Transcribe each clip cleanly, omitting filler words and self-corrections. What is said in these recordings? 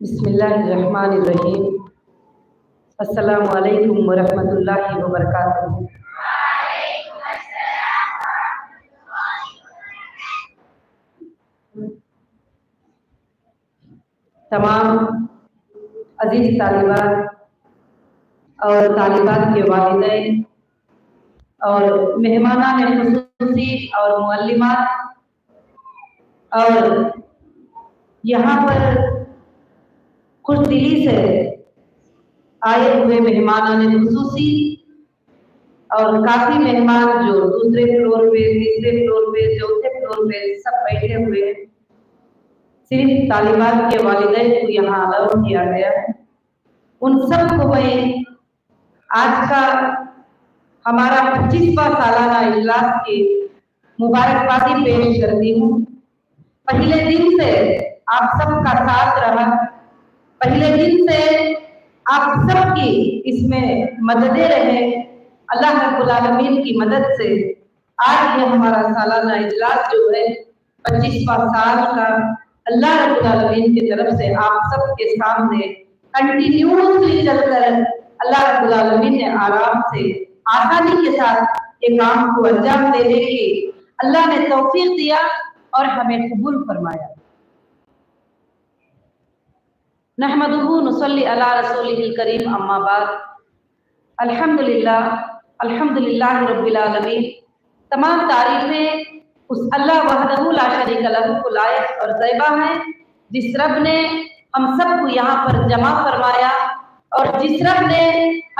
بسم اللہ الرحمن الرحیم۔ السلام علیکم ورحمۃ اللہ وبرکاتہ۔ تمام عزیز طالبات اور طالبات کے والدین اور مہمانان خصوصی اور معلمات اور یہاں پر خوش دلی سے آئے ہوئے مہمانان خصوصی اور کافی مہمان جو دوسرے فلور پہ، تیسرے فلور پہ، چوتھے فلور پہ سب بیٹھے ہوئے ہیں، صرف طالبات کے والدین کو یہاں الاؤ کیا گیا ہے۔ ان سب کو میں آج کا ہمارا 25واں سالانہ اجلاس کی مبارکبادی پیش کرتی ہوں۔ پہلے دن سے آپ سب کا ساتھ رہا، پہلے دن سے آپ سب کی اس میں مددیں رہے۔ اللہ رب العالمین کی مدد سے آج یہ ہمارا سالانہ اجلاس جو ہے 25واں سال کا، اللہ رب العالمین کی طرف سے آپ سب کے سامنے کنٹینیوسلی چل کر اللہ رب العالمین نے آرام سے آسانی کے ساتھ یہ کام کو انجام دینے کی اللہ نے توفیق دیا اور ہمیں قبول فرمایا۔ نحمدہ نصلی علی رسولہ الکریم، اما بعد۔ الحمدللہ رب العالمین، تمام تعریفیں اس اللہ وحدہ لا شریک لہ کو لائق اور طیبہ ہیں، جس رب نے ہم سب کو یہاں پر جمع فرمایا اور جس رب نے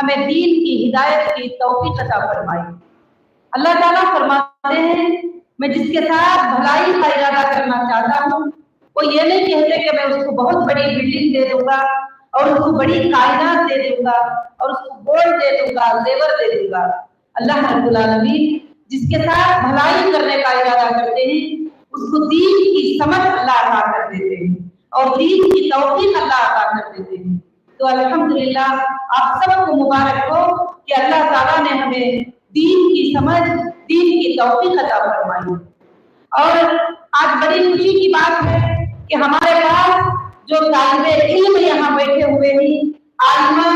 ہمیں دین کی ہدایت کی توفیق عطا فرمائی۔ اللہ تعالیٰ فرماتے ہیں، میں جس کے ساتھ بھلائی کا ارادہ کرنا چاہتا ہوں، وہ یہ نہیں کہتے کہ میں اس کو بہت بڑی بلڈنگ دے دوں گا اور اس کو بڑی کائنات دے دوں گا اور اس کو گولڈ دے دوں گا، زیور دے دوں گا۔ اللہ رب العالمین جس کے ساتھ بھلائی کرنے کا ارادہ کرتے ہیں، اس کو دین کی سمجھ اللہ عطا کر دیتے ہیں اور دین کی توفیق اللہ عطا کر دیتے ہیں۔ تو الحمدللہ آپ سب کو مبارک ہو کہ اللہ تعالیٰ نے ہمیں دین کی سمجھ، دین کی توفیق عطا فرمائی۔ اور آج بڑی خوشی کی بات ہے کہ ہمارے پاس جو طالب علم یہاں بیٹھے ہوئے ہیں، عالمہ،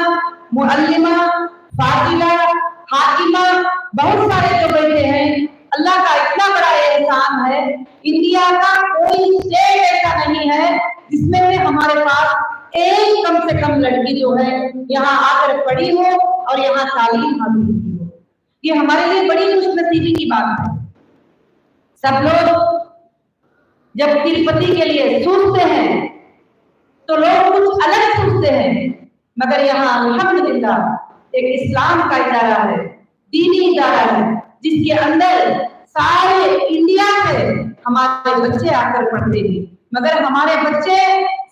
معلمہ، فاضلہ، حاکمہ، بہت سارے جو بیٹھے ہیں، اللہ کا اتنا بڑا احسان ہے۔ انڈیا کا کوئی اسٹیٹ ایسا نہیں ہے جس میں سے ہمارے پاس ایک کم سے کم لڑکی جو ہے یہاں آ کر پڑھی ہو اور یہاں تعلیم حاصل کی ہو۔ یہ ہمارے لیے بڑی خوش نصیبی کی بات ہے۔ سب لوگ جب تروپتی کے لیے سوچتے ہیں تو لوگ کچھ الگ سوچتے ہیں، مگر یہاں الحمدللہ ایک اسلام کا ادارہ ہے، دینی ادارہ ہے، جس کے اندر سارے انڈیا سے ہمارے بچے آ کر پڑھتے ہیں، مگر ہمارے بچے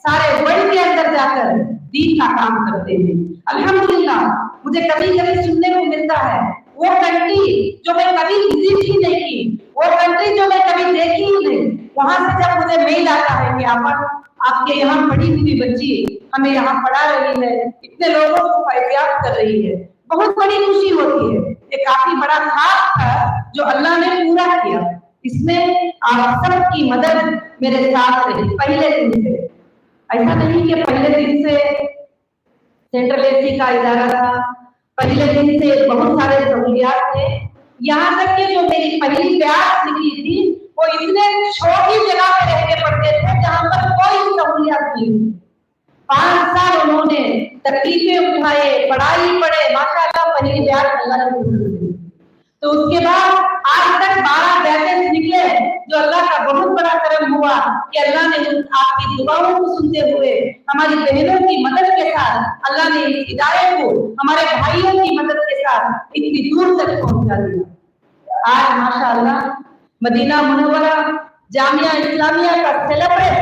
سارے ورلڈ کے اندر جا کر دین کا کام کرتے ہیں۔ الحمدللہ مجھے کبھی کبھی سننے کو ملتا ہے وہ کنٹری جو میں کبھی وزٹ ہی نہیں کی، وہ کنٹری جو میں کبھی دیکھی ہی نہیں، وہاں سے جب مجھے میل آتا ہے کہ آپ کے یہاں پڑھی ہوئی بچی ہمیں یہاں پڑھا رہی ہے، اتنے لوگوں کو فیضیاب کر رہی ہے، بہت بڑی خوشی ہوتی ہے۔ یہ کافی بڑا خواب تھا جو اللہ نے پورا کیا۔ اس میں آپ سب کی مدد میرے ساتھ رہی پہلے دن سے۔ ایسا نہیں کہ پہلے دن سے سینٹرل اے سی کا ادارہ تھا، پہلے دن سے بہت سارے سہولیات تھے، یہاں تک کہ جو میری پہلی پیاس نکلی تھی وہ اتنے چھوٹی جگہ پہ رہ کے پڑھتے تھے جہاں پر کوئی سہولیات نہیں تھی۔ 5 سال انہوں نے تکلیفیں اٹھائے، پڑھائی پڑھے، ماشاءاللہ پہلی پیاس اللہ نے قبول کی۔ تو اس کے بعد آج تک 12 بیچز نکلے، جو اللہ کا بہت بڑا کرم ہوا کہ اللہ نے آپ کی دعاؤں کو سنتے ہوئے ہماری بہنوں کی مدد کے ساتھ اللہ نے اس ادارے کو ہمارے بھائیوں کی مدد کے ساتھ اتنی دور تک پہنچا دیا۔ آج ماشاءاللہ مدینہ منورہ جامعہ اسلامیہ کا سیلیبریٹ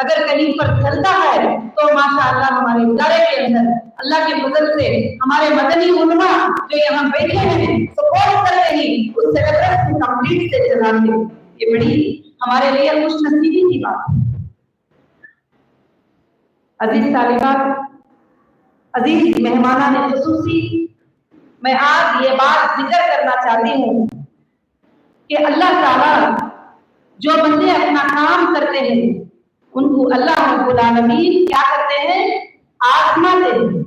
اگر کہیں پر چلتا ہے تو ماشاءاللہ ہمارے ادارے کے اندر اللہ کی مدد سے ہمارے مدنی علماء جو یہاں بیٹھے ہیں سپورٹ کرتے ہیں، اس سیلیبریٹ کو کمپلیٹ سے چلاتے ہیں۔ یہ بڑی ہمارے لیے خوش نصیبی کی بات ہے۔ عزیز طالبات، عزیز مہمانان خصوصی، میں آج یہ بات ذکر کرنا چاہتی ہوں کہ اللہ تعالیٰ جو بندے اپنا کام کرتے ہیں उनको अल्लाह रब्बुल आलमीन क्या करते हैं, आजमाते हैं।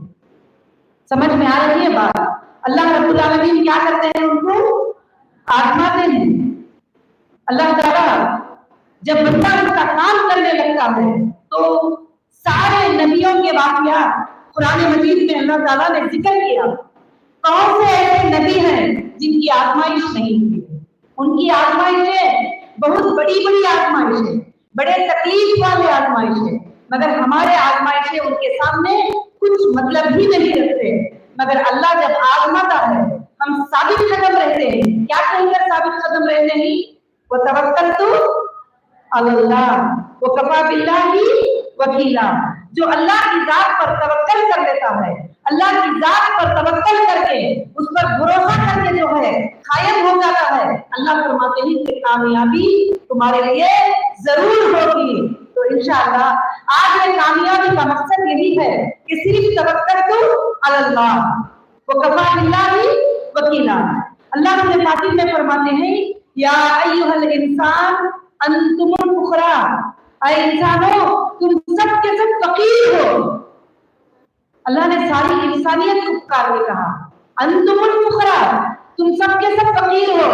समझ में आ रही है बात? अल्लाह रब्बुल आलमीन क्या करते हैं, उनको आजमाते हैं। अल्लाह ताला जब बंदा उसका काम करने लगता है तो सारे नबियों के वाक़या कुरान मजीद में अल्लाह ताला ने जिक्र किया। कौन से ऐसे नबी हैं जिनकी आजमाइश नहीं हुई? उनकी आजमाइशें बहुत बड़ी बड़ी आजमाइशें, बड़े तकलीफ वाले आजमाइशें, मगर हमारे आजमाइशें उनके सामने कुछ मतलब ही नहीं रखते। मगर अल्लाह जब आजमाता है हम साबित कदम रहते हैं। क्या कहकर साबित कदम रहते हैं? वो तवक्कलतु अल्लाह वो कफा बिल्लाहि वकीला। जो अल्लाह की जात पर तवक्कल कर लेता है, अल्लाह की जात पर तवक्कल करके उस पर भरोसा करके जो है कायम हो जाता है, अल्लाह फरमाते हैं कि कामयाबी तुम्हारे लिए जरूर होगी। तो इंशाअल्लाह आज में कामयाबी का मकसद यही है कि सिर्फ तवक्कलतु अल्लाह वो कफा बिल्लाहि वकीला। अल्लाह अपने फातिह में फरमाते हैं या अय्युहल इंसान अंतुमुल फुकरा, ऐ इंसानों तुम सब के सब फकीर हो। अल्लाह ने सारी इंसानियत को पुकार के कहा अंतुमुल फुकरा, तुम सब के सब फकीर हो।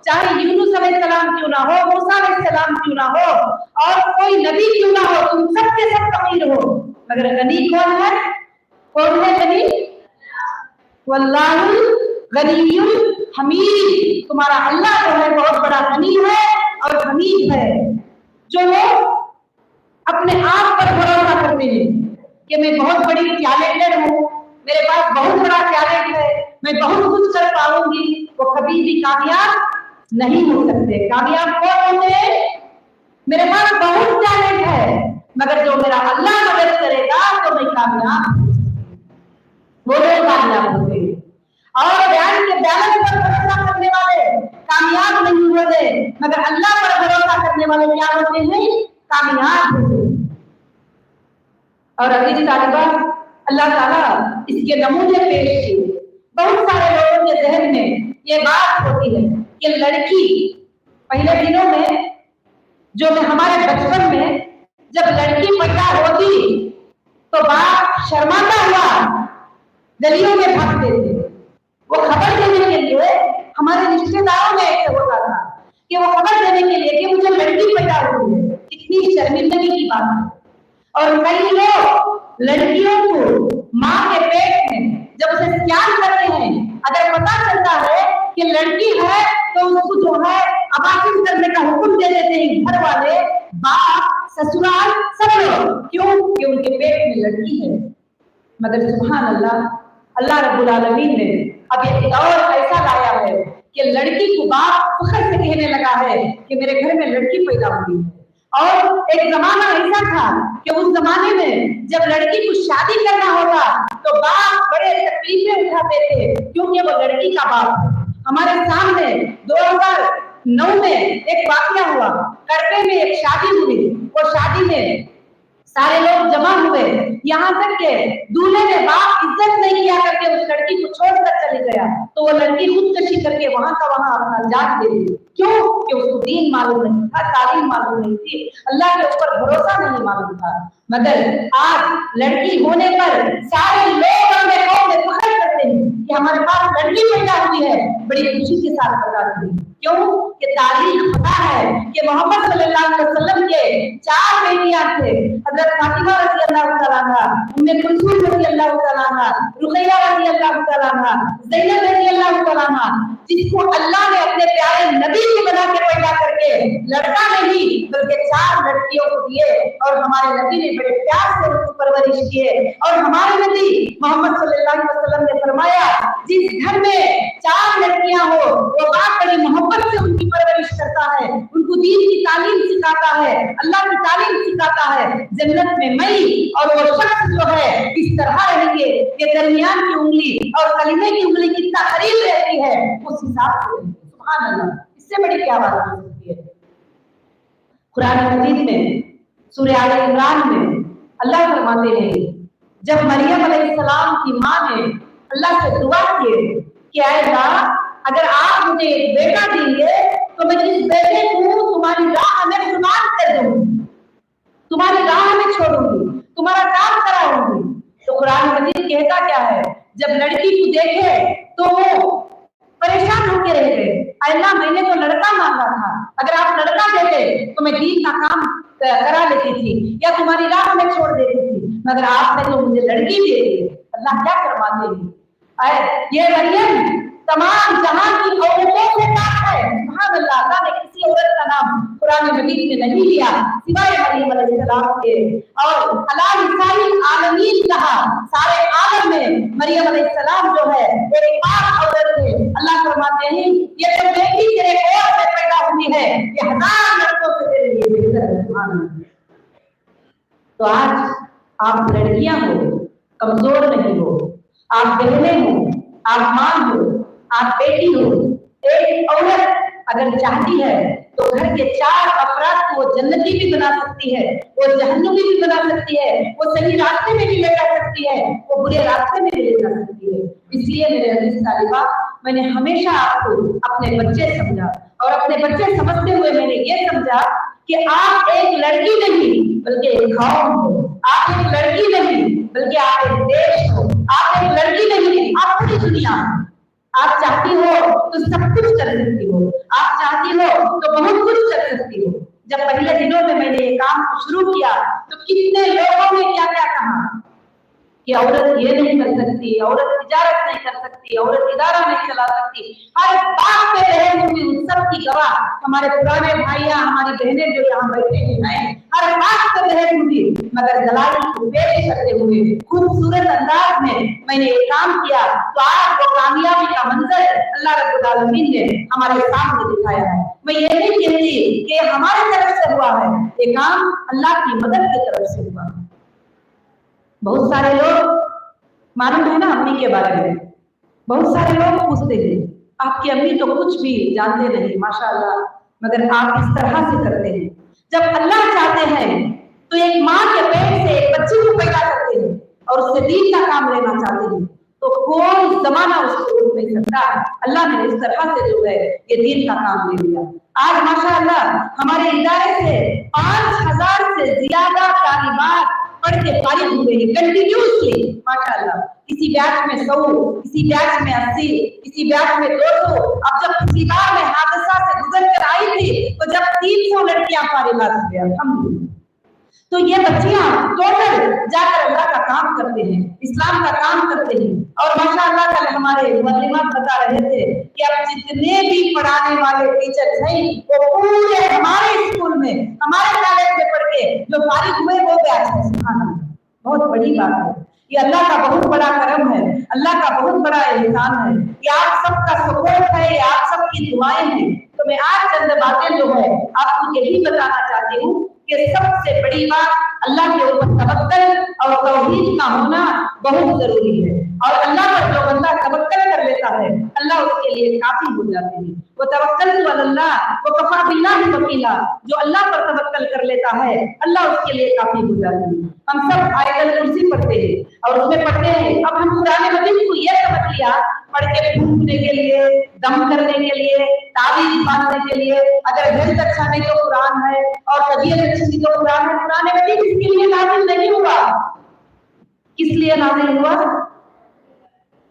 चाहे यूनुस अलैहिस्सलाम क्यों ना हो, मूसा अलैहिस्सलाम क्यों ना हो, और कोई नबी क्यों ना हो, तुम सब के सब फकीर हो। मगर गनी कौन है? कौन है गनी? वल्लाहुल गनियुल हमीद। तुम्हारा अल्लाह जो है बहुत बड़ा गनी है और हमीद है। जो लोग अपने आप पर भरोसा करते हैं कि मैं बहुत बड़ी टैलेंटेड हूँ, मेरे पास बहुत बड़ा टैलेंट है, मैं बहुत कुछ कर पाऊंगी, वो कभी भी कामयाब नहीं हो सकते। कामयाब कौन होते हैं? मेरे पास बहुत टैलेंट है मगर जो मेरा अल्लाह मदद करेगा तो मैं कामयाब, वो लोग कामयाब होते हैं। और बयान के बैलेंस पर भरोसा करने वाले कामयाब नहीं होते, मगर अल्लाह पर भरोसा करने वाले क्या होते हैं? कामयाब होते हैं। और अजीज तालिबा, अल्लाह ताला इसके नमूने पेश किए। बहुत सारे लोगों के जहन में ये बात होती है कि लड़की, पहले दिनों में जो हमारे बचपन में जब लड़की पैदा होती तो बाप शर्माता हुआ गलियों में भागते थे। वो खबर देने के लिए, हमारे रिश्तेदारों में ऐसे होता था कि वो खबर देने के लिए कि मुझे लड़की पैदा हुई है। कितनी शर्मिंदगी की बात है। और कई लोग लड़कियों को माँ के पेट में जब उसे स्कैन करते हैं, अगर पता चलता है कि लड़की है तो उसको जो है अबार्शन करने का हुक्म दे देते हैं घर वाले, बाप, ससुराल, सब लोग। क्यों? कि उनके पेट में लड़की है। मगर सुभान अल्लाह, अल्लाह रब्बुल आलमीन ने अब ये दौर ऐसा लाया है कि लड़की को बाप फख्र से कहने लगा है कि मेरे घर में लड़की पैदा हुई है। और एक जमाना ऐसा था कि उस जमाने में जब लड़की को शादी करना होता तो बाप बड़े तकलीफें उठाते थे, क्योंकि वो लड़की का बाप है। हमारे सामने 2009 में एक वाकया हुआ, करपे में एक शादी हुई। वो शादी में सारे लोग जमा हुए, यहाँ तक के दूल्हे ने बाप इज्जत नहीं किया करके उस लड़की को छोड़कर चले गया, तो वो लड़की खुदकशी करके वहां का वहां अपना जान दे दी। क्यों? कि उसको दीन मालूम नहीं था, तालीम मालूम नहीं थी, अल्लाह के ऊपर भरोसा नहीं मालूम था। मगर आज लड़की होने पर सारे लोग अपने कौम में फख्र करते हैं कि हमारे पास लड़की पैदा हुई है, बड़ी खुशी के साथ बताते हैं। क्यों? कि तारीख पता है कि मोहम्मद सल्लल्लाहु अलैहि वसल्लम के 4 बेटियां थे, हजरत फातिमा रज़ी अल्लाह तआला अन्हा, उम्मे कुलसूम रज़ी अल्लाह तआला अन्हा, रुकैया रज़ी अल्लाह तआला अन्हा, ज़ैनब रज़ी अल्लाह तआला अन्हा, जिसको अल्लाह ने अपने प्यारे नबी की बना के पैदा करके लड़का नहीं बल्कि 4 लड़कियों को दिए। और हमारे नबी ने बड़े प्यार से उनकी परवरिश किए। और हमारे नबी मोहम्मद सल्लल्लाहु अलैहि वसल्लम ने फरमाया, जिस घर में 4 लड़कियां हो वो बाप बड़ी मोहब्बत से उनकी परवरिश करता है, उनको दीन की तालीम सिखाता है, अल्लाह की तालीम सिखाता है। जन्नत में मई और वो शख्स जो है इस तरह रहेंगे कि दरमियान की उंगली और कलीमे की उंगली कितना करीब रहती है, उस हिसाब से। सुभान अल्लाह, इससे बड़ी क्या बात हो सकती है। कुरान मजीद में सूरह आले इमरान में अल्लाह फरमाते हैं, जब मरियम अलैहिस्सलाम की माँ ने अल्लाह से दुआ की कि ऐ अल्लाह, अगर आप मुझे एक बेटा देंगे तो मैं इस बेटे को तुम्हारी राह में कुर्बान कर दूंगी, तुम्हारी कहता क्या है, जब लड़की को देखे तो वो परेशान होकर रह गए, अल्लाह मैंने तो लड़का मांगा था, अगर आप लड़का देते तो मैं दीन का काम करा लेती थी या तुम्हारी राह में छोड़ देती थी, मगर आपने तो मुझे लड़की दे दी। अल्लाह क्या फरमाते हैं, ये मरियम तमाम जहां की औरतों से पाक है। सुभान अल्लाह, अल्लाह ने किसी औरत का नाम कुरान मजीद में नहीं लिया सिवाय मरियम अलैहिस्सलाम के, और अला निसाइल आलमीन कहा, सारे आलम में मरियम अलैहिस्सलाम जो है एक पाक औरत है। अल्लाह फरमाते हैं ये तो बेटी तेरे कोख से पैदा हुई है, ये 1000 लड़कों से तेरे लिए बेहतर है। सुभान अल्लाह। तो आज आप लड़कियां हो, कमजोर नहीं हो, आप बहनें हो, आप मां हो, आप बेटी हो। एक औरत अगर चाहती है तो घर के 4 अफराद को जन्नती भी बना सकती है, वो जहन्नमी भी बना सकती है, वो सही रास्ते में भी ले जा सकती है, वो बुरे रास्ते में भी ले जा सकती है। इसलिए मेरे अजीज तालिबा, मैंने हमेशा आपको अपने बच्चे समझा, और अपने बच्चे समझते हुए मैंने ये समझा कि आप एक लड़की नहीं बल्कि एक कौम हो, आप एक लड़की नहीं बल्कि आप एक देश हो, आप एक लड़की नहीं आप पूरी दुनिया। आप चाहती हो तो सब कुछ कर सकती हो, आप चाहती हो तो बहुत कुछ कर सकती हो। जब पहले दिनों में मैंने ये काम शुरू किया तो कितने लोगों ने क्या क्या कहा कि औरत ये नहीं कर सकती, औरत तिजारत नहीं कर सकती, औरत इदारा नहीं चला सकती। हर बात पे रहे होंगे उन सब की गवाह हमारे पुराने भाइयां, हमारी बहनें जो यहाँ बैठे हैं, हर बात पे रहे होंगे, मगर दलाली को पेश करते हुए खूबसूरत अंदाज में मैंने ये काम किया। तो आज वो कामयाबी का मंजर अल्लाह रब्बुल आलमीन ने हमारे सामने दिखाया है। मैं ये नहीं कहती कि हमारी तरफ से हुआ है, ये काम अल्लाह की मदद की तरफ से हुआ है। बहुत सारे लोग, मालूम है ना अम्मी के बारे में, बहुत सारे लोग पूछते हैं आपकी अम्मी तो कुछ भी जानते नहीं माशाअल्लाह, मगर आप इस तरह से करते हैं। जब अल्लाह चाहते हैं तो एक माँ के पेट से एक बच्चे को पैदा करते हैं और उससे दीन का काम लेना चाहते हैं तो कोई जमाना उसको रोक नहीं सकता। अल्लाह ने इस तरह से जो है ये दीन का काम ले लिया। आज माशाअल्लाह हमारे इदारे से 5000 से ज्यादा तालिबात पढ़ के फारिग हुए हैं कंटिन्यूअसली माशाअल्लाह। किसी बैच में 100, किसी बैच में 80, किसी बैच में 200। अब जब पिछली बार में हादसा से गुजर कर आई थी तो जब 300 लड़कियां फारिगात हुई, अल्हम्दुलिल्लाह। तो ये बच्चियां टोटल जाकर अल्लाह का काम करते हैं, इस्लाम का काम करते हैं। और माशाअल्लाह कल हमारे मुअल्लिमात बता रहे थे कि अब जितने भी पढ़ाने वाले टीचर हैं वो पूरे हमारे स्कूल में, हमारे कॉलेज में पढ़ के जो फारिग हुए वो बैच है। सुभान अल्लाह, बहुत बड़ी बात है, ये अल्लाह का बहुत बड़ा करम है, अल्लाह का बहुत बड़ा एहसान है, ये आप सबका सपोर्ट है, ये आप सबकी दुआएं हैं। तो मैं आज चंद बातें जो है आपको यही बताना चाहती हूँ कि सबसे बड़ी बात अल्लाह के ऊपर तवक्कल और तौहीद का होना बहुत जरूरी है। और अल्लाह पर जो बंदा तवक्कल कर लेता है अल्लाह उसके लिए काफी हो जाते हैं। वो तवक्कल तो अल्लाह वो कफा बिल्लाहि वकीला, जो अल्लाह पर तवक्कल कर लेता है अल्लाह उसके लिए काफी हो जाते हैं। हम सब आयतल कुर्सी पढ़ते हैं और उसमें पढ़ते हैं, अब हम कुरान मजीद को ये समझ लिया पढ़ के फूंकने के लिए, दम करने के लिए, तावीज बांधने के लिए, अगर हेल्थ अच्छा नहीं तो कुरान है और तबीयत अच्छी नहीं तो कुरान है। कुरान मजीद इसके लिए नाज़िल नहीं हुआ, किस लिए नाज़िल हुआ?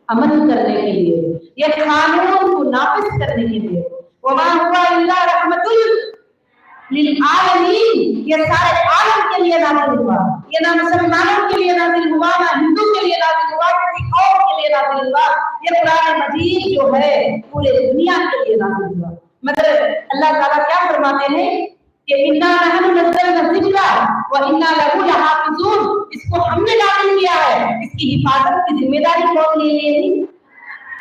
अमल करने के लिए, ये कानून को नाफिज करने के लिए। वमा हुआ इल्ला रहमतुल लिल आलमीन, ये सारे आलम के लिए नाज़िल हुआ। ये ना मुसलमानों के लिए नाज़िल हुआ, ना हिंदू के लिए नाज़िल हुआ, किसी कौम के लिए नाज़िल हुआ। ये कुरान मजीद जो है पूरे दुनिया के लिए नाज़िल हुआ। मतलब अल्लाह ताला क्या फरमाते हैं कि इन्ना नहनु नज़्ज़लना ज़िक्रा व इन्ना लहू लहाफ़िज़ून, इसको हमने नाज़िल किया है, इसकी हिफाजत की जिम्मेदारी कौन ले लेगी?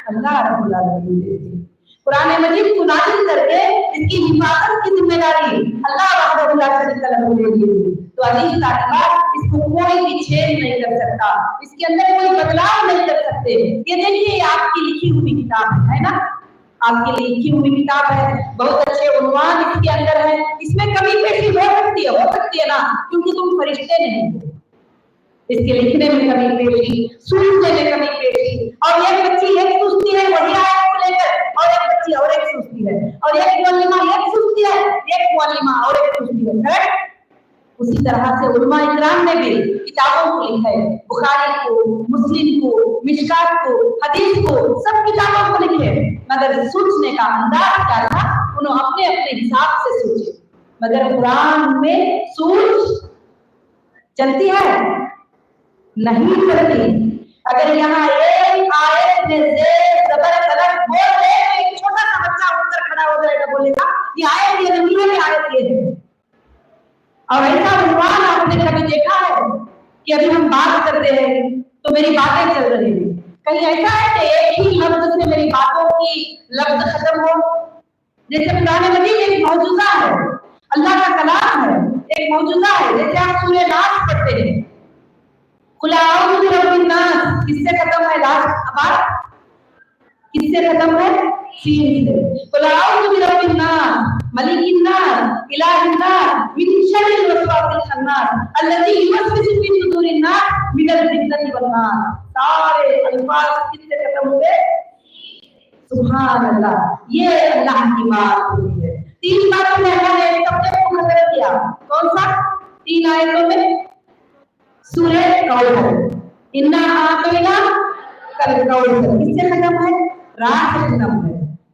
अल्लाह रब्बुल आलमीन। कुरान मजीद को नाज़िल करके इसकी हिफाजत की जिम्मेदारी अल्लाह वहदहु ला शरीका लहू ले ली। तो अजीज तालिबात, इसको कोई भी छेद नहीं कर सकता, इसके अंदर कोई बदलाव नहीं कर सकते। ये देखिए आपकी लिखी हुई किताब है ना, आपके लिए लिखी हुई किताब है, बहुत अच्छे उन्वान इसके अंदर है। इसमें कमी पेशी हो सकती है ना, क्योंकि तुम फरिश्ते नहीं हो। इसके लिखने में कमी पेशी, सुनने में कमी पेशी, और एक बच्ची एक सुस्ती है वही आयत को लेकर, और एक बच्ची और एक सुस्ती है, और एक मुअल्लिमा एक सुस्ती है, एक मुअल्लिमा और एक सुस्ती है। करेक्ट? उसी तरह से उलमा इकराम ने भी किताबों को लिखा है, बुखारी को, मुस्लिम को, मिशकात को, हदीस को, सब किताबों को लिखे, मगर सोचने का अंदाज क्या था, उन्होंने अपने अपने हिसाब से सोचे। मगर कुरान में सोच चलती है नहीं चलती। अगर यहाँ एक आयत में जेर जबर कलम बोल दे तो एक छोटा सा बच्चा उठकर खड़ा हो जाएगा, बोलेगा ये आयत ये नहीं है, ये आयत ये है। और ऐसा उन्वान आपने कभी देखा है कि अभी हम बात करते हैं तो मेरी बातें चल रही हैं, कहीं ऐसा है कि एक ही लफ्ज से मेरी बातों की लफ्ज खत्म हो? जैसे कुरान मजीद एक मौजूदा है, अल्लाह का कलाम है, एक मौजूदा है। जैसे आप सूरह नास पढ़ते हैं, कुल अऊज़ु बिरब्बिन नास, किससे खत्म है? लास्ट बात किससे खत्म है? सीन से। कुल अऊज़ु बिरब्बिन नास मलिकिन नास इलाहिन नास मिन शर्रिल वसवासिल खन्नास अल्लज़ी युवस्विसु फी सुदूरिन नास मिनल जिन्नति वन नास। सारे अल्फाज किससे खत्म हुए? सुभान अल्लाह, ये अल्लाह की बात हुई है। तीन बातों में अल्लाह ने सब्जेक्ट को खत्म किया। कौन सा? तीन आयतों में सूरह कौसर, इन्ना आतैना कल कौसर, किससे खत्म है? रात से खत्म है।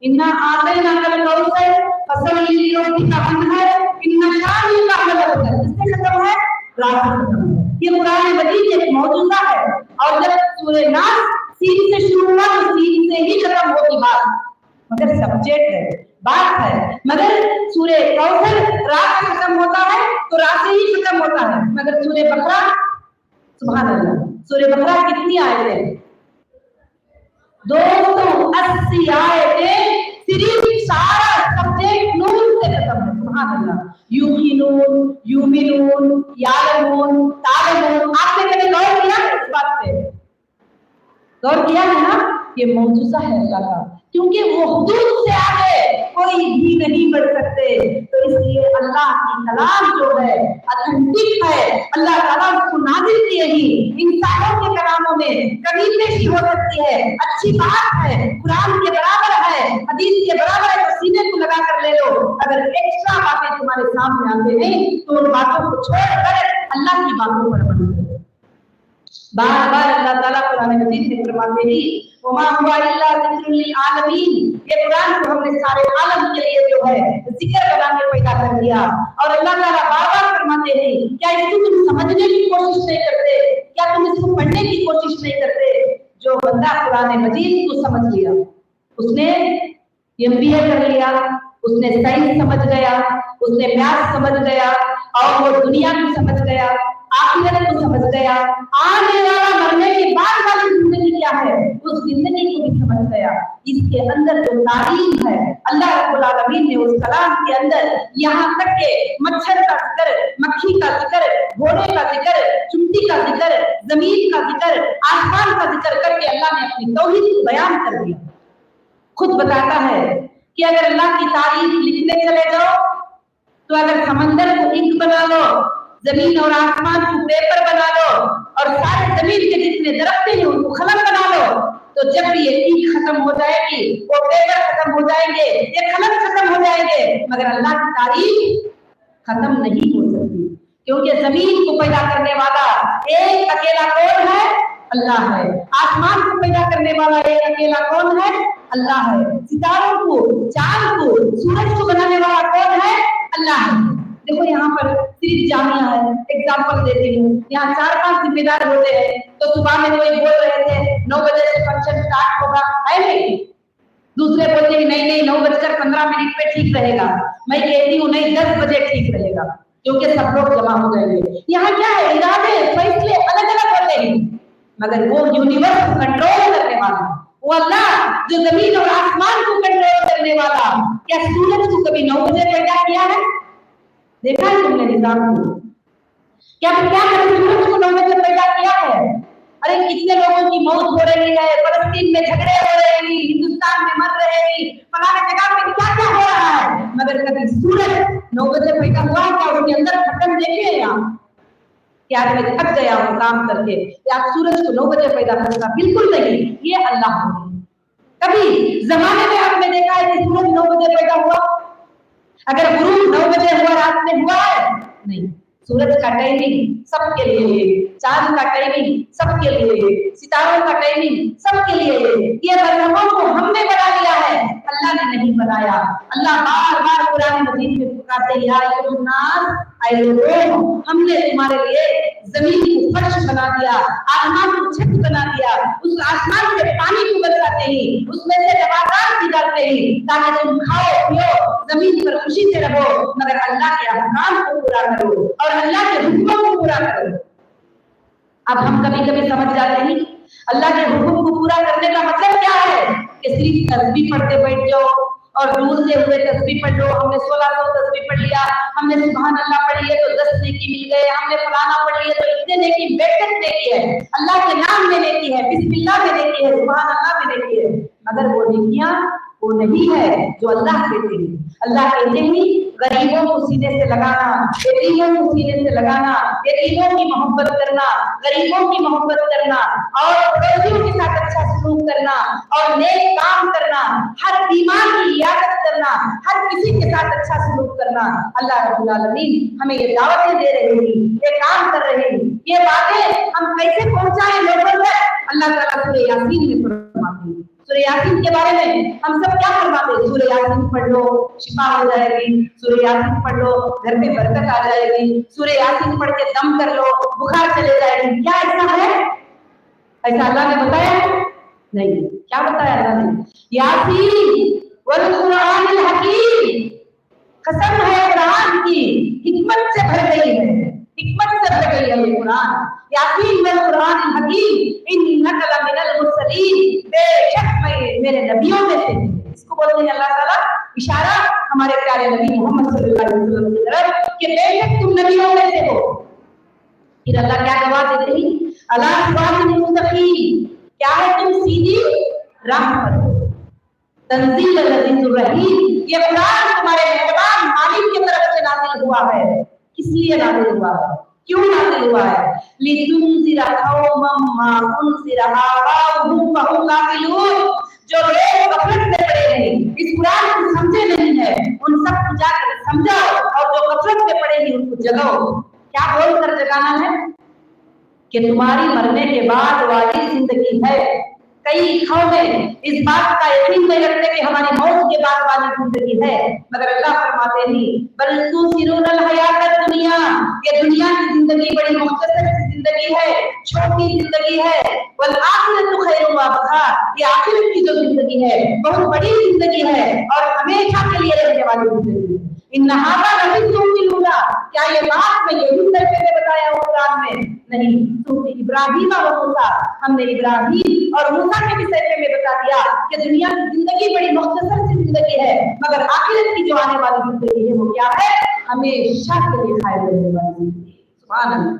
इन्ना आतैना कल कौसर फसल्लि लिरब्बिका वन्हर इन्ना शानिअका हुवल अबतर, किससे खत्म है? रात से खत्म है। ये कुरान मजीद एक मौजूदा है, और जब सूरह नास सीन से शुरू हुआ तो सीन से ही खत्म होगी बात, मगर सब्जेक्ट है, बात है। मगर सूरह कौसर रात से खत्म होता है तो रात से ही खत्म होता है। मगर सूरह बकरा, सुभान अल्लाह, सूरह बकरा कितनी आयतें? 280 आयतें, सिर्फ सारा सब्जेक्ट नून से खत्म है। सुभान अल्लाह, युकीनून, युमिनून, यालमून, तालमून। आपने कभी गौर किया इस बात पे? गौर किया है ना? ये मौजूदा है अल्लाह का, क्योंकि वो हुदूद से आगे कोई भी नहीं बढ़ सकते। तो इसलिए अल्लाह की कलाम जो है ऑथेंटिक है, अल्लाह ताला उसको नाज़िल किए ही। इंसानों के कलामों में कमी पेशी हो सकती है, अच्छी बात है, कुरान के बराबर है, हदीस के बराबर है, तो सीने को लगा कर ले लो। अगर एक्स्ट्रा बातें तुम्हारे सामने आते हैं तो उन बातों को छोड़कर अल्लाह की बातों पर अमल करो। बार बार अल्लाह ताला कुरान मजीद में फरमाते हैं वमा हुवा इल्ला ज़िक्रुल लिल आलमीन, ये कुरान को हमने सारे आलम के लिए जो है जिक्र बना के पैदा कर दिया। और अल्लाह ताला बार बार फरमाते हैं क्या इसको तुम समझने की कोशिश नहीं करते? क्या तुम इसको पढ़ने की कोशिश नहीं करते? जो बंदा कुरान मजीद को समझ लिया, उसने एमबीए कर लिया, उसने साइंस समझ गया, उसने मैथ समझ गया, और वो दुनिया को समझ गया, आखिरत को समझ गया, आने वाला मरने के बाद वाली जिंदगी क्या है उस जिंदगी को भी समझ गया। इसके अंदर जो तालीम है अल्लाह रब्बुल आलमीन ने उस कलाम के अंदर यहाँ तक के मच्छर का जिक्र, मक्खी का जिक्र, घोड़े का जिक्र, चुंटी का जिक्र, जमीन का जिक्र, आसमान का जिक्र करके अल्लाह ने अपनी तौहीद को बयान कर दिया। खुद बताता है कि अगर अल्लाह की तारीफ लिखने चले जाओ तो अगर समंदर को इंक बना लो, जमीन और आसमान को पेपर बना लो, और सारे जमीन के जितने दरख्त हैं उनको कलम बना लो, तो जब भी ये इंक खत्म हो जाएगी, वो पेपर खत्म हो जाएंगे, ये कलम खत्म हो जाएंगे, मगर अल्लाह की तारीफ खत्म नहीं हो सकती। क्योंकि जमीन को पैदा करने वाला एक अकेला कौन है? अल्लाह है। आसमान को पैदा करने वाला एक अकेला कौन है? अल्लाह है। सितारों को, चांद को, सूरज को बनाने वाला कौन है? अल्लाह है। देखो यहाँ पर सिर्फ जामिया है, एग्जाम्पल देती हूँ, यहाँ 4-5 जिम्मेदार होते हैं। तो सुबह में कोई बोल रहे थे 9 बजे से फंक्शन स्टार्ट होगा, है नहीं? दूसरे बोलते हैं नहीं 9:15 पे ठीक रहेगा। मैं कहती हूँ नहीं 10 बजे ठीक रहेगा, क्योंकि सब लोग जमा हो जाएंगे। यहाँ क्या है, इरादे फैसले अलग अलग होते हैं, मगर वो यूनिवर्स को कंट्रोल करने वाला, वो अल्लाह जो जमीन और आसमान को कंट्रोल करने वाला, क्या सूरज को कभी 9 बजे पैदा किया है? देखा है तुमने निजाम को? क्या सूरज को 9 बजे पैदा किया है? अरे कितने लोगों की मौत हो रही है, फलस्तीन में झगड़े हो रहे हैं, हिंदुस्तान में मर रहे हैं, फलाने जगह पे क्या हो रहा है, मगर कभी सूरज 9 बजे पैदा हुआ क्या? उसके अंदर खत्म देखे हैं आप? क्या मैं थक गया हूँ काम करके, आप सूरज को 9 बजे पैदा करना? बिल्कुल नहीं, ये अल्लाह है। कभी जमाने में आपने देखा है कि सूरज 9 बजे पैदा हुआ? अगर गुरूब 9 बजे हुआ रात में हुआ है? नहीं। सूरज का टाइमिंग सबके लिए है, चांद का टाइमिंग सबके लिए है, सितारों का टाइमिंग सबके लिए है। ये बरहमों को हमने बना लिया है, अल्लाह ने नहीं बनाया। अल्लाह बार बार कुरान मजीद में पुकारते या अय्युहन्नास, ऐ लोगों, हमने तुम्हारे लिए जमीन को फर्श बना दिया, आसमान को छत बना दिया, उस आसमान से पानी को बरसाते ही, उसमें से नबातात निकालते ही, ताकि तुम खाओ पियो, जमीन पर खुशी से रहो, मगर अल्लाह के अहकाम को पूरा करो और अल्लाह के हुक्मों को पूरा करो। अब हम कभी कभी समझ जाते हैं अल्लाह के हुक्म को पूरा करने का मतलब क्या है कि सिर्फ तस्बीह पढ़ते बैठ जाओ और दूर से हुए तस्बीह पढ़ लो। हमने 1600 तस्बीह पढ़ लिया, हमने सुभान अल्लाह पढ़ लिए तो 10 नेकी मिल गए, हमने फलाना पढ़ लिए तो इतने नेकी, बेशक नेकी है, अल्लाह के नाम में नेकी है, बिस्मिल्लाह में नेकी है, सुभान अल्लाह में नेकी है, मगर वो नेकियां वो नहीं है जो अल्लाह कहते हैं। अल्लाह कहते हैं गरीबों को सीने से लगाना, यतीमों को सीने से लगाना, यतीमों की मोहब्बत करना, गरीबों की मोहब्बत करना और पड़ोसियों के साथ अच्छा सलूक करना और नेक काम करना, हर बीमार की इयादत करना, हर किसी के साथ अच्छा सलूक करना। अल्लाह रब्बुल आलमीन हमें ये दावतें दे रहे हैं, ये काम कर रहे हैं, ये बातें हम कैसे पहुंचाएं लोगों तक? अल्लाह ताला सूरह यासीन में फरमाते हैं। सूरह यासीन के बारे में हम सब क्या फरमाते हैं? सूरह यासीन पढ़ लो शिफा हो जाएगी, सूरह यासीन पढ़ लो घर में बरकत आ जाएगी, सूरह यासीन पढ़ के दम कर लो बुखार चले जाएगी। क्या ऐसा है? ऐसा अल्लाह ने बताया नहीं। क्या बताया अल्लाह ने? यासीन वल कुरानिल हकीम, कसम है कुरान की, हिकमत से भर गई है, हिकमत से भर गई है ये कुरान। यासीन वल कुरानिल हकीम इन्नका लमिनल मुरसलीन, बेशक मैं मेरे नबियों में से। इसको बोलते हैं अल्लाह ताला इशारा हमारे प्यारे नबी मोहम्मद सल्लल्लाहु अलैहि वसल्लम की तरफ कि बेशक तुम नबियों में से हो। फिर अल्लाह क्या जवाब देते हैं? अला सिरातिल मुस्तकीम, क्या है? तुम सीधी राह पर हो। तंजील अज़ीज़ुर रहीम, ये कुरान तुम्हारे मेहरबान मालिक की तरफ से नाज़िल हुआ है। किस लिए नाज़िल हुआ है? क्यों नाज़िल हुआ है? लितुनज़िरा कौमम मा उनज़िरा आबाउहुम फहुम गाफिलून, जो लोग गफलत में पड़े हैं, इस कुरान को समझे नहीं है, उन सबको जाकर समझाओ और जो गफलत में पड़े हैं उनको जगाओ। क्या बोलकर जगाना है? कि तुम्हारी मरने के बाद वाली जिंदगी है। कई कौमें इस बात का यकीन नहीं रखते कि हमारी मौत के बाद वाली जिंदगी है, मगर अल्लाह फरमाते हैं बल तुसिरूनल हयातद दुनिया, ये दुनिया की जिंदगी बड़ी मुख्तसर सी जिंदगी है, छोटी जिंदगी है। वल आखिरतु खैरुन व अबका, ये आखिरत की जो जिंदगी है बहुत बड़ी जिंदगी है और हमेशा के लिए रहने वाली जिंदगी है। इन हादा लफी तुमिलूना, क्या ये बात मैं यही तरीके से बताया हूं कुरान में? नहीं। सूरह इब्राहीम व मूसा, हमने इब्राहीम और मूसा के विषय में बता दिया कि दुनिया की जिंदगी बड़ी मुख्तसर सी जिंदगी है, मगर आखिरत की जो आने वाली जिंदगी है वो क्या है? हमेशा के लिए खाए रहने वाली जिंदगी। सुभान अल्लाह।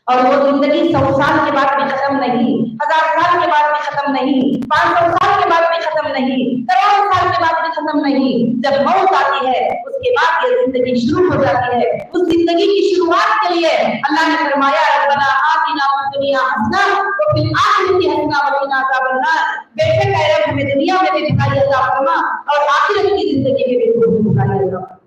और वो जिंदगी 100 साल के बाद भी खत्म नहीं, 1000 साल के बाद भी खत्म नहीं, 500 साल के बाद भी खत्म नहीं, करोड़ों साल के बाद भी खत्म नहीं। जब मौत आती है उसके बाद ये जिंदगी शुरू हो जाती है। उस जिंदगी की शुरुआत के लिए अल्लाह ने फरमाया रब्बना आतिना फिद दुनिया हसना व फिल आखिरति हसना व किना अज़ाबन्नार, बेशक ऐ रब हमें दुनिया में भी भलाई अता फरमा और आखिरत की जिंदगी में भी भलाई अता फरमा।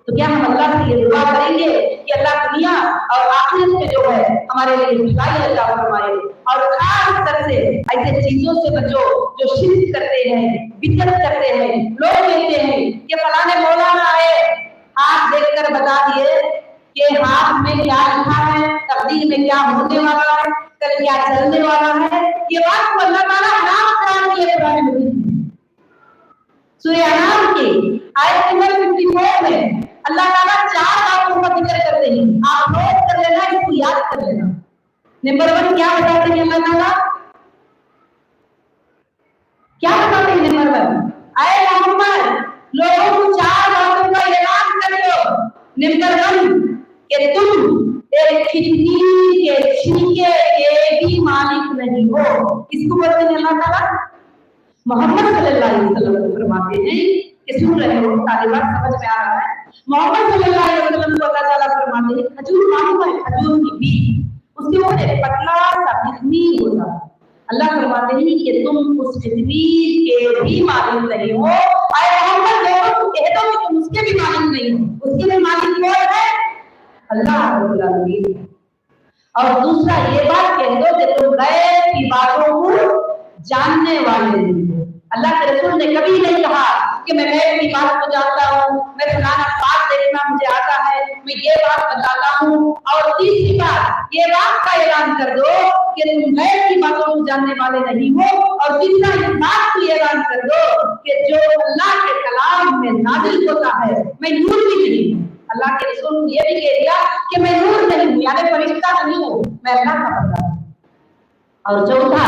तो क्या हम अल्लाह से ये दुआ करेंगे कि अल्लाह दुनिया और आखिरत में जो है हमारे लिए भलाई अता फरमाए, और खास कर से ऐसे चीजों से बचो जो शिर्क करते हैं, बिदअत करते हैं। लोग कहते हैं कि फलाने मौलाना आए, हाथ देखकर बता दिए कि हाथ में क्या लिखा है, तकदीर में क्या होने वाला है, कल क्या चलने वाला है। ये बात को अल्लाह ताला हराम करार दिए कुरान में। सूरह अनाम की आयत नंबर 54 में अल्लाह ताला 4 बातों का जिक्र करते हैं। आप नोट कर लेना, इसको याद कर लेना। नंबर 1 क्या बताते हैं अल्लाह ताला? क्या बताते हैं नंबर 1? आए मोहम्मद, लोगों को 4 बातों का ऐलान कर दो। नंबर 1 कि तुम एक खिचड़ी के छिलके के भी मालिक नहीं हो। इसको बोलते हैं अल्लाह ताला मोहम्मद सल्लल्लाहु अलैहि वसल्लम फरमाते हैं कि सुन रहे हो, तालिबात समझ में आ रहा है? मोहम्मद सल्लल्लाहु अलैहि वसल्लम को अल्लाह ताला फरमाते हैं खजूर मालूम है, खजूर की बीज, उसके ऊपर एक पतला सा खमीर होता है। अल्लाह फरमाते हैं कि तुम उस खमीर के भी मालिक नहीं हो। आए मोहम्मद लोगों को कह दो कि तुम उसके भी मालिक नहीं हो। उसके भी मालिक कौन है? अल्लाह रब्बुल आलमीन है। और दूसरा ये बात कह दो कि तुम गैर की बातों को जानने वाले नहीं हो। अल्लाह के रसूल ने कभी नहीं कहा कि मैं गैर की बात को जानता हूँ, मैं फलाना बात देखना मुझे आता है, मैं ये बात बताता हूँ। और तीसरी बात ये बात का ऐलान कर दो कि तुम गैर की बातों को जानने वाले नहीं हो। और तीसरा इस बात को ऐलान कर दो कि जो अल्लाह के कलाम में नाजिल होता है मैं नूर भी नहीं हूँ। अल्लाह के रसूल ने ये भी कह दिया कि मैं नूर नहीं हूँ, यानी फरिश्ता नहीं हूँ, मैं अल्लाह का बंदा हूँ। और चौथा,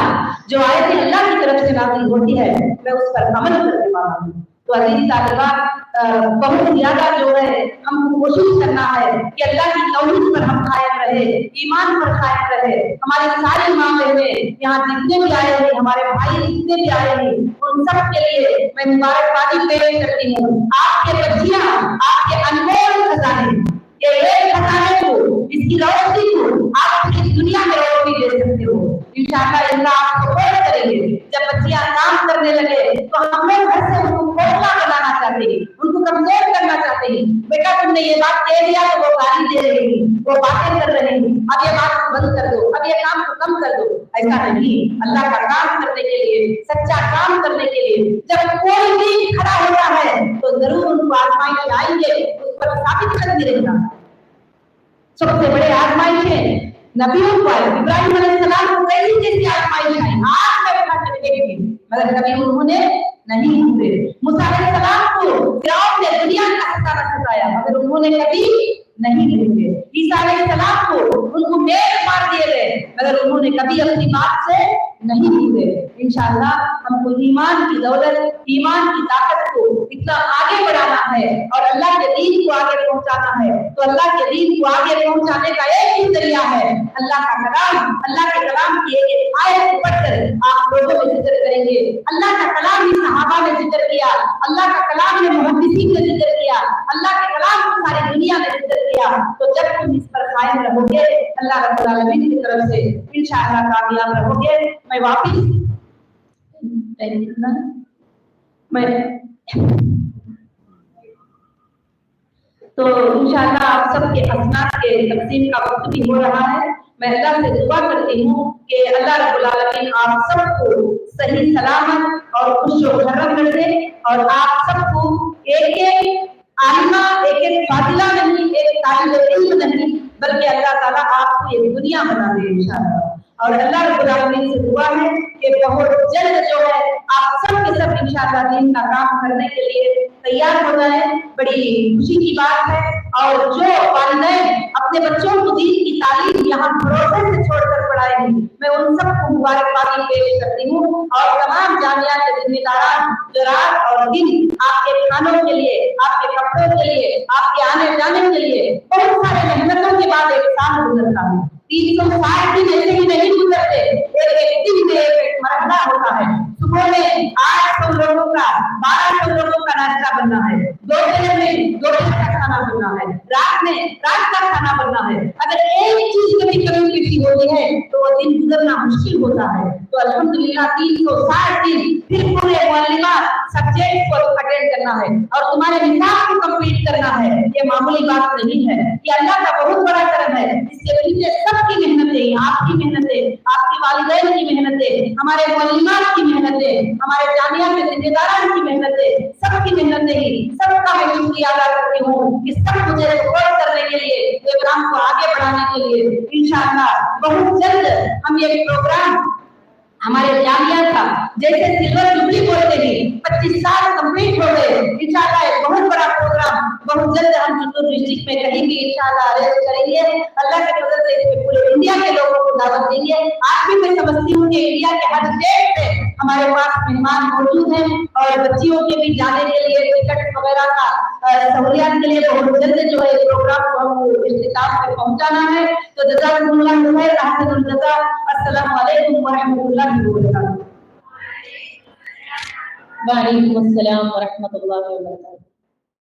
जो आयत अल्लाह की तरफ से नाज़िल होती है मैं उस पर अमल करने वाला हूँ। तो अजीज तालिबा, बहुत ज्यादा जो है हमको कोशिश करना है कि अल्लाह की तौहीद पर हम कायम रहे, ईमान पर कायम रहे। हमारे सारे मामले में यहाँ जितने भी आए हैं, हमारे भाई जितने भी आए हैं, उन सब के लिए मैं मुबारकबादी पेश करती हूँ। आपके बच्चियां, आपके अनमोल खजाने, ये एक खजाने को, इसकी रोशनी को आप इस दुनिया में रोशनी दे सकते हो। इंशाअल्लाह अल्लाह आपको सपोर्ट करेंगे। जब बच्चियां काम करने लगे तो हम लोग घर से उनको खोखला बनाना चाहते हैं, उनको कमजोर करना चाहते हैं। बेटा तुमने ये बात कह दिया तो वो गाली दे रही है, वो बातें कर रही है, अब ये बात को बंद कर दो, अब ये काम को कम कर दो। ऐसा नहीं, अल्लाह का काम करने के लिए, सच्चा काम करने के लिए जब कोई भी खड़ा होता है तो जरूर उनको आजमाइश आएंगे, उस पर साबित करते रहना। सबसे बड़े आजमाइश है नबियों पर, इब्राहिम अलैहिस्सलाम को कैसी कैसी आजमाइश आई, आग में बैठा कर देखेंगे मगर कभी उन्होंने नहीं हुए। मूसा अलैहिस्सलाम को फिरौन ने दुनिया का सताना सताया मगर उन्होंने कभी नहीं हुए। ईसा अलैहिस्सलाम को उनको मेल मार दिए गए मगर उन्होंने कभी अपनी बात से नहीं हुए। इंशाअल्लाह हमको ईमान की दौलत, ईमान की ताकत को इतना आगे बढ़ाना है और अल्लाह के दीन को आगे पहुंचाना है। तो अल्लाह के दीन को आगे पहुंचाने का एक ही जरिया है अल्लाह का कलाम। अल्लाह के कलाम की एक आयत पढ़कर आप लोगों में जिक्र करेंगे। अल्लाह का कलाम ही सहाबा ने जिक्र किया, अल्लाह का कलाम ने मुहद्दिसीन ने जिक्र किया, अल्लाह के कलाम को सारी दुनिया ने जिक्र किया। तो जब तुम इस पर कायम रहोगे अल्लाह रब्बुल आलमीन की तरफ से इंशाअल्लाह कामयाब रहोगे। मैं वापिस तो इंशाअल्लाह आप सबके हसनात के तकसीम का वक्त भी हो रहा है। मैं अल्लाह से दुआ करती हूँ कि अल्लाह रब्बुल आलमीन आप सबको सही सलामत और खुश व खर्रम कर दे और आप सबको एक एक आलिमा, एक एक फाजिला नहीं, एक तालिब इल्म नहीं, बल्कि अल्लाह ताला आपको एक दुनिया बना दे इंशाअल्लाह। और अल्लाह रब्बुल आलमीन से दुआ है कि बहुत जल्द जो है आप सब के सब इंशाअल्लाह दीन का काम करने के लिए तैयार हो जाए। बड़ी खुशी की बात है। और जो वालिदैन अपने बच्चों को दीन की तालीम यहाँ भरोसे से छोड़कर पढ़ाएंगे, मैं उन सबको मुबारकबादी पेश करती हूँ। और तमाम जामिया के जिम्मेदारान जो रात और दिन आपके खानों के लिए, आपके कपड़ों के लिए, आपके आने जाने के लिए बहुत सारे मेहनतों के बाद एक साल गुजरता है। 360 दिन ऐसे ही नहीं गुजरते, एक दिन में एक मरहला होता है। सुबह में 800 लोगों का, 1200 लोगों का नाश्ता बनना है, दोपहर में दोपहर का खाना बनना है, रात में रात का खाना बनना है। अगर एक चीज में भी कमी पेशी होती है तो वो दिन गुजरना मुश्किल होता है। तो अल्हम्दुलिल्लाह 360 दिन फिर पूरे मुअल्लिमात सब्जेक्ट को अटेंड करना है और तुम्हारे निसाब को कंप्लीट करना है, ये मामूली बात नहीं है। ये अल्लाह का बहुत बड़ा करम है। इसके पीछे सबकी मेहनत है, आपकी मेहनत है, आपकी वालिदैन की मेहनत है, हमारे मुअल्लिमात की मेहनत है, हमारे जामिया के जिम्मेदारान की मेहनत है, सबकी मेहनत है। सबका मैं शुक्रिया अदा करती हूँ कि सब मुझे सपोर्ट करने के लिए, ये काम को आगे बढ़ाने के लिए। इंशाअल्लाह बहुत जल्द हम ये प्रोग्राम हमारे जामिया का जैसे सिल्वर जुबली बोलते हैं 25 साल कंप्लीट हो गए। इंशाअल्लाह एक बहुत बड़ा प्रोग्राम बहुत जल्द हम चित्तूर डिस्ट्रिक्ट में कहीं भी इंशाअल्लाह अरेंज करेंगे। अल्लाह के फजल से इसमें पूरे इंडिया के लोगों को दावत देंगे। आज भी मैं समझती हूँ कि इंडिया के हर स्टेट से हमारे पास मेहमान मौजूद हैं और बच्चियों के भी जाने के लिए टिकट वगैरह का सहूलियत के लिए बहुत जल्द जो है प्रोग्राम को हम इख्तिताम पे पहुंचाना है। तो जज़ाकुमुल्लाह खैर, अहसनुल जज़ा। अस्सलामु अलैकुम व रहमतुल्लाहि व बरकातहू। वालेकुम अस्सलाम व रहमतुल्लाहि व बरकातहू।